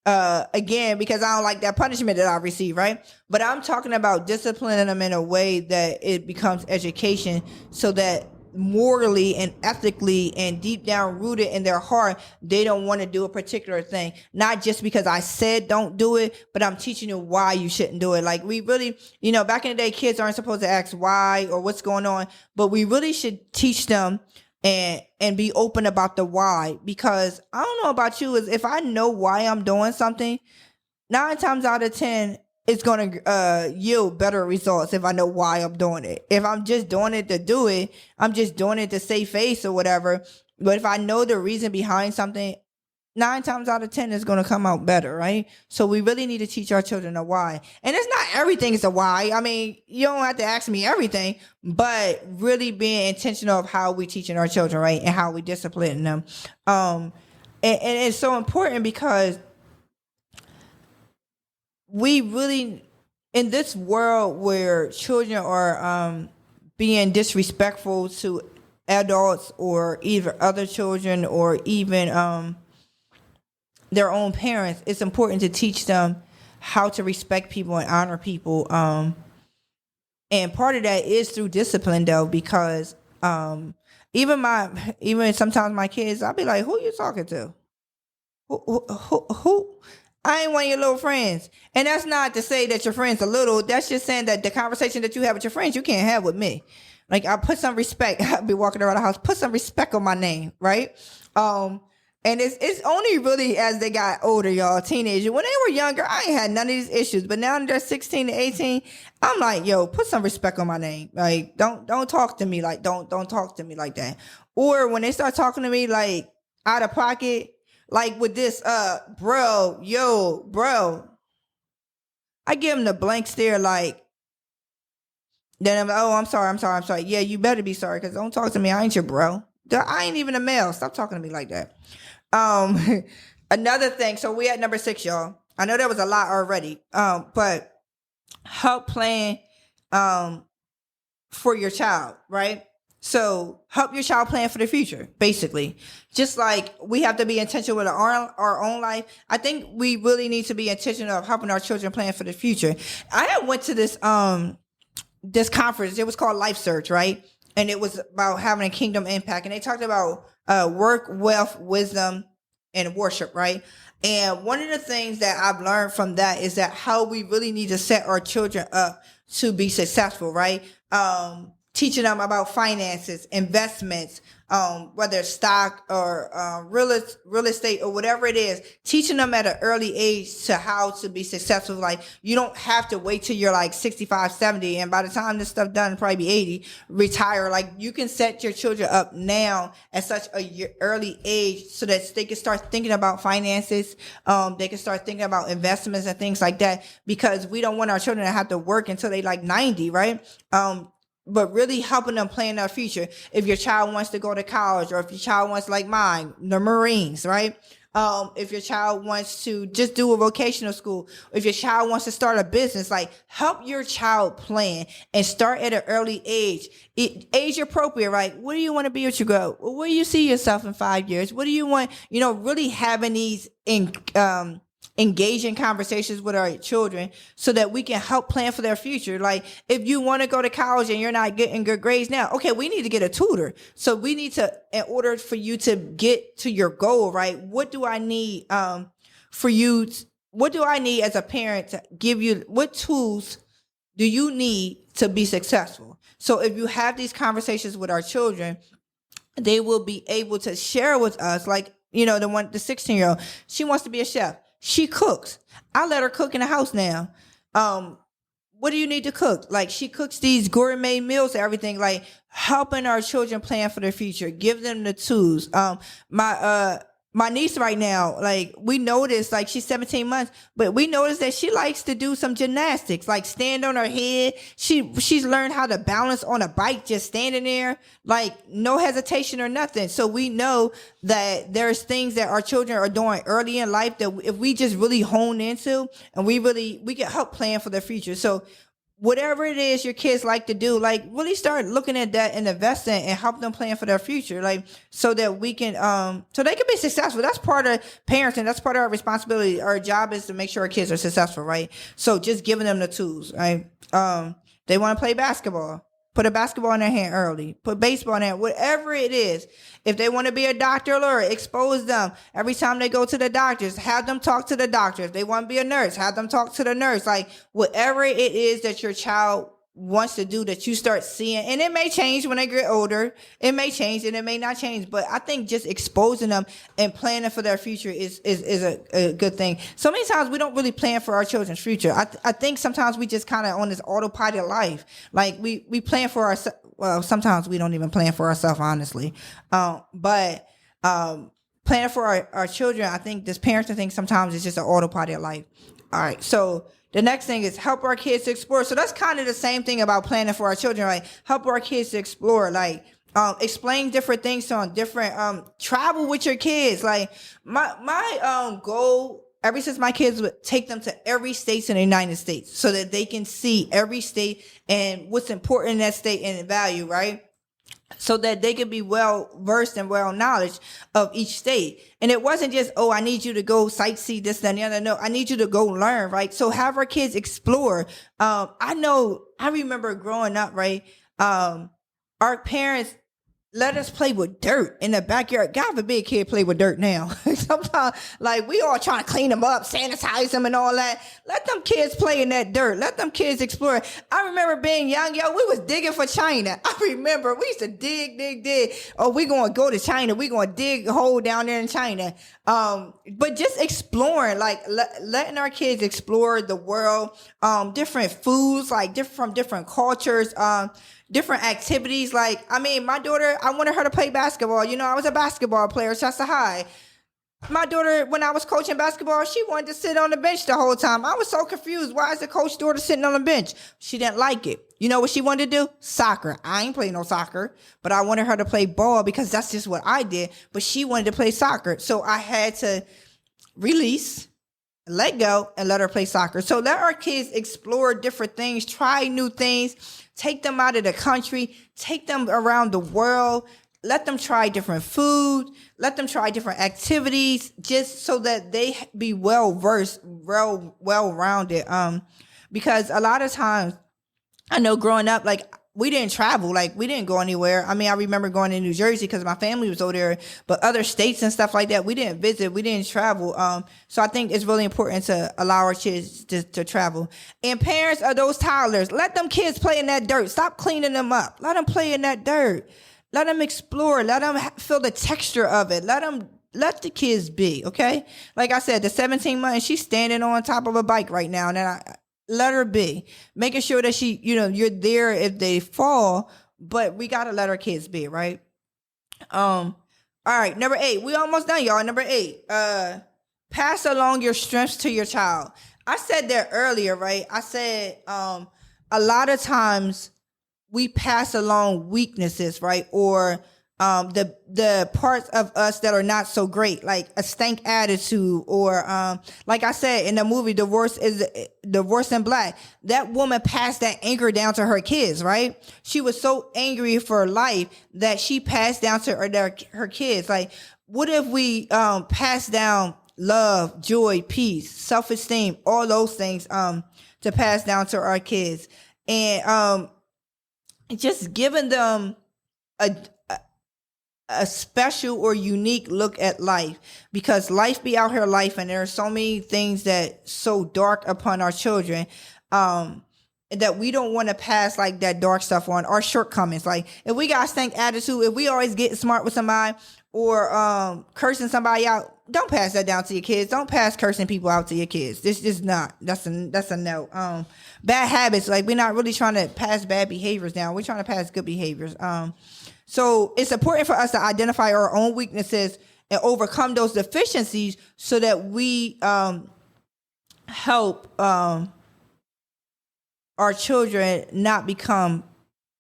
again because I don't like that punishment that I receive, right? But I'm talking about disciplining them in a way that it becomes education so that morally and ethically and deep down rooted in their heart, they don't want to do a particular thing. Not just because I said don't do it, but I'm teaching you why you shouldn't do it. Like, we really, back in the day, kids aren't supposed to ask why or what's going on, but we really should teach them and be open about the why. Because I don't know about you, is if I know why I'm doing something, 9 times out of 10, it's going to yield better results if I know why I'm doing it. If I'm just doing it to do it, I'm just doing it to save face or whatever. But if I know the reason behind something, 9 times out of 10 is going to come out better, right? So we really need to teach our children a why. And it's not everything is a why. I mean, you don't have to ask me everything, but really being intentional of how we teaching our children, right? And how we disciplining them. And it's so important because we really, in this world where children are being disrespectful to adults or either other children or even their own parents, it's important to teach them how to respect people and honor people. And part of that is through discipline, though, because even sometimes my kids, I'll be like, "Who you talking to? Who? I ain't one of your little friends." And that's not to say that your friends are little. That's just saying that the conversation that you have with your friends, you can't have with me. Like, I put some respect. I'll be walking around the house, put some respect on my name, right? And it's only really as they got older, y'all, teenagers. When they were younger, I ain't had none of these issues. But now they're 16 to 18, I'm like, yo, put some respect on my name. Like, don't talk to me like don't talk to me like that. Or when they start talking to me like out of pocket, like with this bro, I give them the blank stare, like, then I'm like, oh, I'm sorry. Yeah, you better be sorry, because don't talk to me. I ain't your bro. I ain't even a male. Stop talking to me like that. Another thing, so we at number 6, y'all. I know that was a lot already, but help plan for your child, right? So help your child plan for the future, basically. Just like we have to be intentional with our own life, I think we really need to be intentional of helping our children plan for the future. I had went to this conference. It was called Life Search, right? And it was about having a kingdom impact. And they talked about work, wealth, wisdom, and worship, right? And one of the things that I've learned from that is that how we really need to set our children up to be successful, right? Teaching them about finances, investments, whether it's stock or real estate or whatever it is, teaching them at an early age to how to be successful. Like, you don't have to wait till you're like 65, 70. And by the time this stuff done, probably be 80, retire. Like, you can set your children up now at such a early age so that they can start thinking about finances. They can start thinking about investments and things like that, because we don't want our children to have to work until they like 90, right? but really helping them plan their future. If your child wants to go to college, or if your child wants, like mine, the Marines, right? If your child wants to just do a vocational school, if your child wants to start a business, like help your child plan and start at an early age, age appropriate, right? What do you want to be as you grow? Where do you see yourself in 5 years? What do you want? Really having these engaging conversations with our children so that we can help plan for their future. Like if you want to go to college and you're not getting good grades now, okay, we need to get a tutor. So we need to, in order for you to get to your goal, right? What do I need for you? What do I need as a parent to give you? What tools do you need to be successful? So if you have these conversations with our children, they will be able to share with us, like, the 16-year-old, she wants to be a chef. She cooks. I let her cook in the house now. What do you need to cook? Like she cooks these gourmet meals and everything, like helping our children plan for their future, give them the tools. My niece right now, like we noticed, like she's 17 months, but we noticed that she likes to do some gymnastics, like stand on her head. She's learned how to balance on a bike, just standing there, like no hesitation or nothing. So we know that there's things that our children are doing early in life that if we just really hone into and we can help plan for their future. So whatever it is your kids like to do, like really start looking at that and investing and help them plan for their future, like so that we can so they can be successful. That's part of parenting. That's part of our responsibility. Our job is to make sure our kids are successful, right? So just giving them the tools, right? They want to play basketball, put a basketball in their hand early, put baseball in their hand, whatever it is. If they want to be a doctor or lawyer, expose them. Every time they go to the doctors, have them talk to the doctor. If they want to be a nurse, have them talk to the nurse. Like whatever it is that your child wants to do that you start seeing, and it may change when they get older. It may change and it may not change, but I think just exposing them and planning for their future is a good thing. So many times we don't really plan for our children's future. I think sometimes we just kind of on this autopilot life. Like we plan for ourselves. Well, sometimes we don't even plan for ourselves, honestly. But planning for our children, I think this parenting thing sometimes is just an autopilot life. All right, so the next thing is help our kids to explore. So that's kind of the same thing about planning for our children, right? Help our kids to explore, like explain different things to them, different travel with your kids. Like my goal ever since my kids would take them to every state in the United States so that they can see every state and what's important in that state and value, right? So that they could be well versed and well knowledge of each state. And it wasn't just, oh, I need you to go sightsee this, that, and the other. No, I need you to go learn, right? So have our kids explore. I remember growing up, right? Our parents let us play with dirt in the backyard. God forbid kid play with dirt now. Sometimes, like, we all trying to clean them up, sanitize them and all that. Let them kids play in that dirt. Let them kids explore. I remember being young, we was digging for China. I remember we used to dig. Oh, we going to go to China. We going to dig a hole down there in China. But just exploring, like letting our kids explore the world, different foods, like from different cultures, different activities. Like, I mean, my daughter, I wanted her to play basketball. I was a basketball player, Shasta High. My daughter, when I was coaching basketball, she wanted to sit on the bench the whole time. I was so confused. Why is the coach daughter sitting on the bench? She didn't like it. You know what she wanted to do? Soccer. I ain't playing no soccer, but I wanted her to play ball because that's just what I did. But she wanted to play soccer. So I had to release, let go, and let her play soccer. So let our kids explore different things, try new things, take them out of the country, take them around the world, let them try different food, let them try different activities, just so that they be well-versed, well-rounded. Because a lot of times, I know growing up, like, we didn't travel, like, we didn't go anywhere. I mean, I remember going to New Jersey because my family was over there, but other states and stuff like that, we didn't visit, we didn't travel. So I think it's really important to allow our kids to travel. And parents of those toddlers, let them kids play in that dirt. Stop cleaning them up. Let them play in that dirt. Let them explore. Let them feel the texture of it. Let the kids be, okay? Like I said, the 17 months, she's standing on top of a bike right now, and let her be, making sure that she, you're there if they fall, but we got to let our kids be, right? All right, number 8, we almost done, y'all. Number 8, pass along your strengths to your child. I said that earlier, right? I said, a lot of times we pass along weaknesses, right? Or the parts of us that are not so great, like a stank attitude, or like I said in the movie Divorce in Black, that woman passed that anger down to her kids, right? She was so angry for life that she passed down to her kids. Like, what if we pass down love, joy, peace, self-esteem, all those things to pass down to our kids, and just giving them a special or unique look at life, because life be out here life, and there are so many things that so dark upon our children that we don't want to pass like that dark stuff on, our shortcomings. Like, if we got a stank attitude, if we always get smart with somebody or cursing somebody out, don't pass that down to your kids. Don't pass cursing people out to your kids. This is not. That's a no. Bad habits. Like, we're not really trying to pass bad behaviors down. We're trying to pass good behaviors. So it's important for us to identify our own weaknesses and overcome those deficiencies so that we help our children not become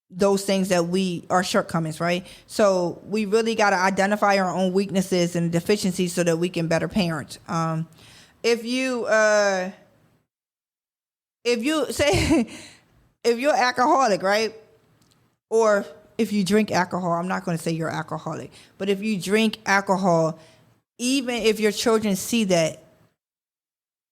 those things that our shortcomings, right? So we really got to identify our own weaknesses and deficiencies so that we can better parent. If you say, if you're alcoholic, right? Or if you drink alcohol, I'm not going to say you're alcoholic, but if you drink alcohol, even if your children see that,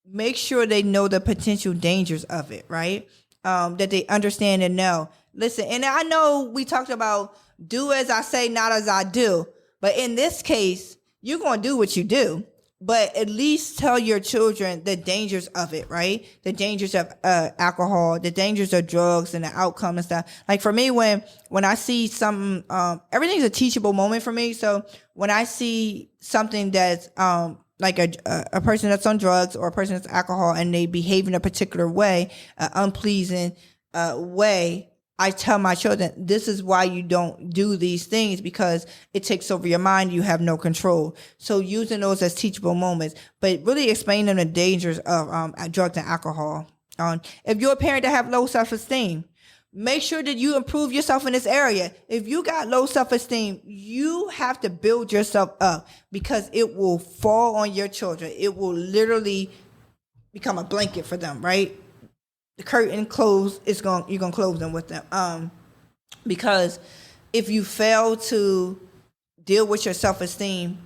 make sure they know the potential dangers of it, right? That they understand and know. Listen, and I know we talked about do as I say, not as I do, but in this case, you're going to do what you do. But at least tell your children the dangers of it, right? The dangers of alcohol, the dangers of drugs, and the outcome and stuff. Like, for me, when I see something, everything's a teachable moment for me. So when I see something that's like a person that's on drugs or a person that's alcohol and they behave in a particular way, unpleasing way, I tell my children, this is why you don't do these things, because it takes over your mind. You have no control. So using those as teachable moments, but really explaining them the dangers of drugs and alcohol. If you're a parent that have low self-esteem, make sure that you improve yourself in this area. If you got low self-esteem, you have to build yourself up, because it will fall on your children. It will literally become a blanket for them, right? The curtain closed, you're gonna close them with them. Because if you fail to deal with your self-esteem,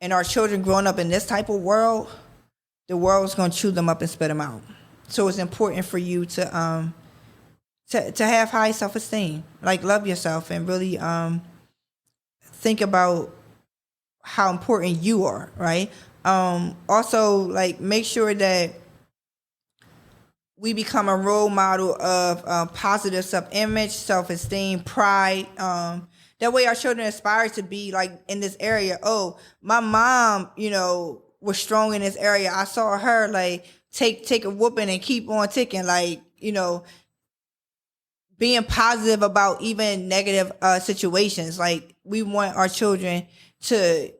and our children growing up in this type of world, the world's gonna chew them up and spit them out. So it's important for you to have high self-esteem, like love yourself, and really think about how important you are, right? Also, like, make sure that we become a role model of positive self-image, self-esteem, pride. That way our children aspire to be like in this area. Oh, my mom, was strong in this area. I saw her like take a whooping and keep on ticking. Like, being positive about even negative situations. Like, we want our children to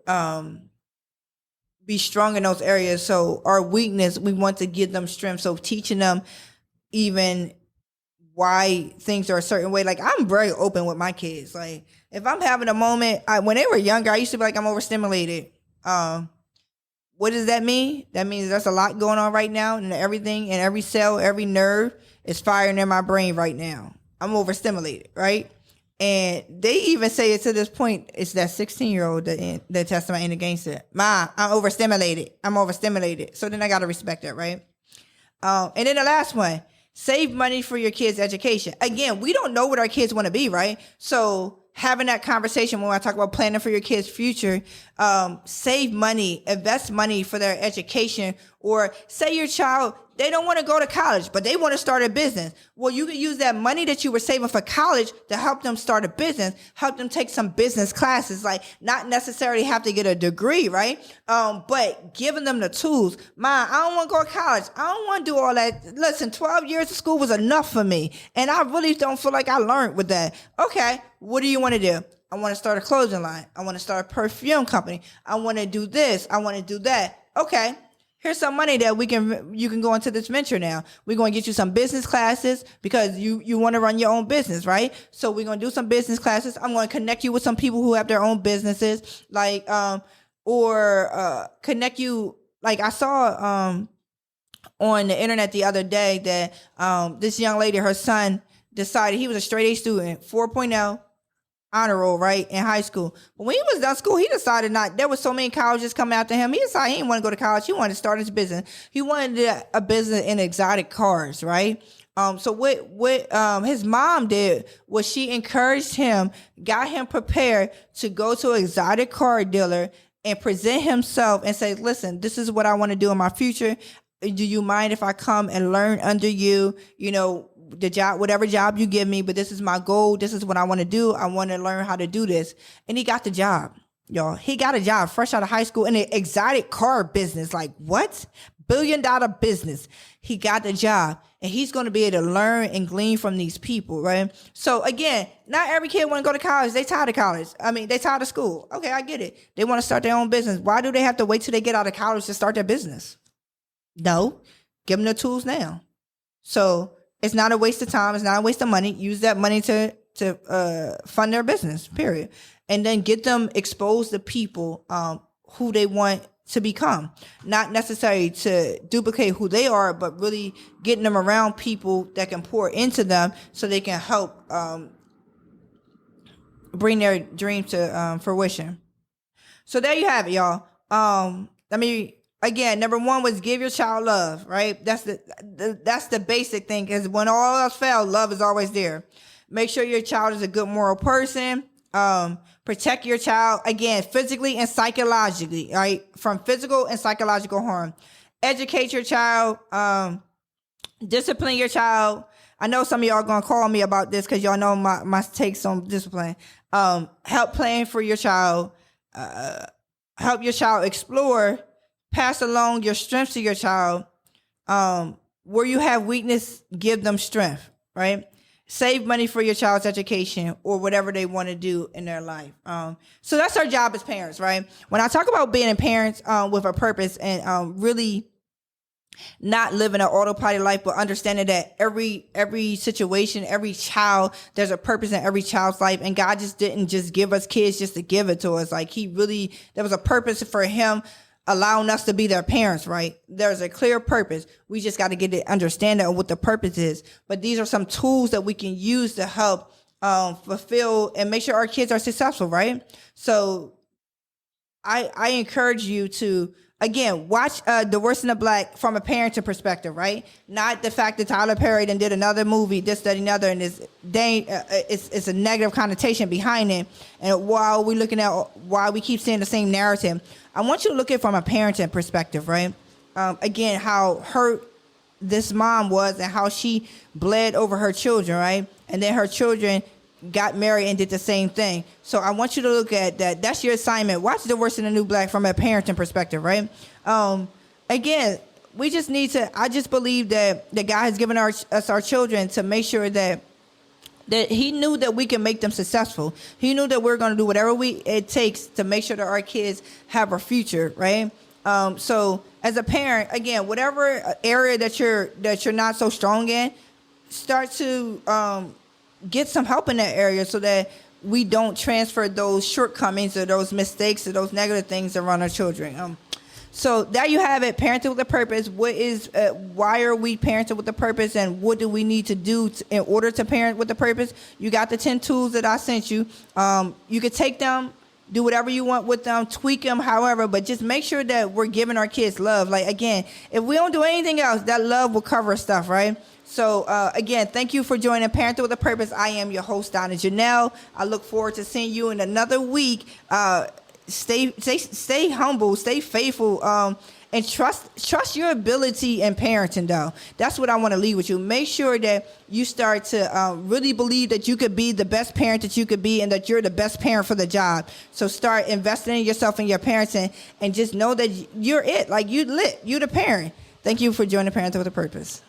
be strong in those areas. So our weakness, we want to give them strength. So teaching them even why things are a certain way. Like, I'm very open with my kids. Like, if I'm having a moment, when they were younger, I used to be like, I'm overstimulated. What does that mean? That means there's a lot going on right now, and everything, and every cell, every nerve is firing in my brain right now. I'm overstimulated, right? And they even say it to this point. It's that 16-year-old that testified against it. Ma, I'm overstimulated. So then I got to respect that, right? And then the last one, save money for your kids' education. Again, we don't know what our kids want to be, right? So having that conversation when I talk about planning for your kids' future, save money, invest money for their education. Or say your child, they don't want to go to college, but they want to start a business. Well, you can use that money that you were saving for college to help them start a business, help them take some business classes, like not necessarily have to get a degree, right? But giving them the tools. I don't want to go to college. I don't want to do all that. Listen, 12 years of school was enough for me. And I really don't feel like I learned with that. Okay, what do you want to do? I want to start a clothing line. I want to start a perfume company. I want to do this. I want to do that. Okay. here's some money that you can go into this venture now. We're going to get you some business classes because you want to run your own business, right? So we're going to do some business classes. I'm going to connect you with some people who have their own businesses, or connect you. Like I saw on the internet the other day that this young lady, her son decided, he was a straight A student, 4.0. honor roll, right, in high school. But when he was done school, he decided there was so many colleges coming after him. He decided he didn't want to go to college. He wanted to start his business. He wanted a business in exotic cars, right? So what his mom did was she encouraged him, got him prepared to go to an exotic car dealer and present himself and say, listen, this is what I want to do in my future. Do you mind if I come and learn under you? You know, the job, whatever job you give me, but this is my goal. This is what I want to do. I want to learn how to do this. And he got the job, y'all. He got a job fresh out of high school in an exotic car business. Like what? $1 billion business. He got the job and he's going to be able to learn and glean from these people, right? So again, not every kid want to go to college. They tired of college. I mean, they tired of school. Okay, I get it. They want to start their own business. Why do they have to wait till they get out of college to start their business? No, give them the tools now. So it's not a waste of time. It's not a waste of money. Use that money to fund their business, period. And then get them exposed to people who they want to become. Not necessarily to duplicate who they are, but really getting them around people that can pour into them so they can help bring their dream to fruition. So there you have it, y'all. Again, number one was give your child love, right? That's the basic thing, because when all else fails, love is always there. Make sure your child is a good moral person. Protect your child, again, physically and psychologically, right? From physical and psychological harm. Educate your child. Discipline your child. I know some of y'all are going to call me about this because y'all know my takes on discipline. Help plan for your child. Help your child explore. Pass along your strengths to your child. Where you have weakness, give them strength, right? Save money for your child's education or whatever they want to do in their life. So that's our job as parents, right? When I talk about being a parent with a purpose and really not living an autopilot life, but understanding that every situation, every child, there's a purpose in every child's life. And God just didn't just give us kids just to give it to us. Like there was a purpose for him allowing us to be their parents, right? There's a clear purpose. We just got to get the understanding of what the purpose is. But these are some tools that we can use to help fulfill and make sure our kids are successful, right? So I encourage you to, again, watch The Worst in the Black from a parenting perspective, right? Not the fact that Tyler Perry then did another movie, this, that, and another, and it's a negative connotation behind it. And while we're looking at why we keep seeing the same narrative, I want you to look at it from a parenting perspective, right? Again, how hurt this mom was and how she bled over her children, right? And then her children got married and did the same thing. So I want you to look at that. That's your assignment. Watch The Worst in the New Black from a parenting perspective, right? Again, we just need to, I just believe that God has given us our children to make sure that he knew that we can make them successful. He knew that we're going to do whatever it takes to make sure that our kids have a future, right? So as a parent, again, whatever area that you're not so strong in, start to get some help in that area so that we don't transfer those shortcomings or those mistakes or those negative things around our children. So there you have it, parenting with a purpose. Why are we parenting with a purpose, and what do we need to do in order to parent with a purpose? You got the 10 tools that I sent you. You could take them, do whatever you want with them, tweak them, however, but just make sure that we're giving our kids love. Like, again, if we don't do anything else, that love will cover stuff, right? So, again, thank you for joining Parenting with a Purpose. I am your host, Donna Janel. I look forward to seeing you in another week. Stay humble, stay faithful, and trust your ability in parenting, though. That's what I want to leave with you. Make sure that you start to really believe that you could be the best parent that you could be and that you're the best parent for the job. So start investing in yourself and your parenting, and just know that you're it. Like, you're the parent. Thank you for joining Parenting with a Purpose.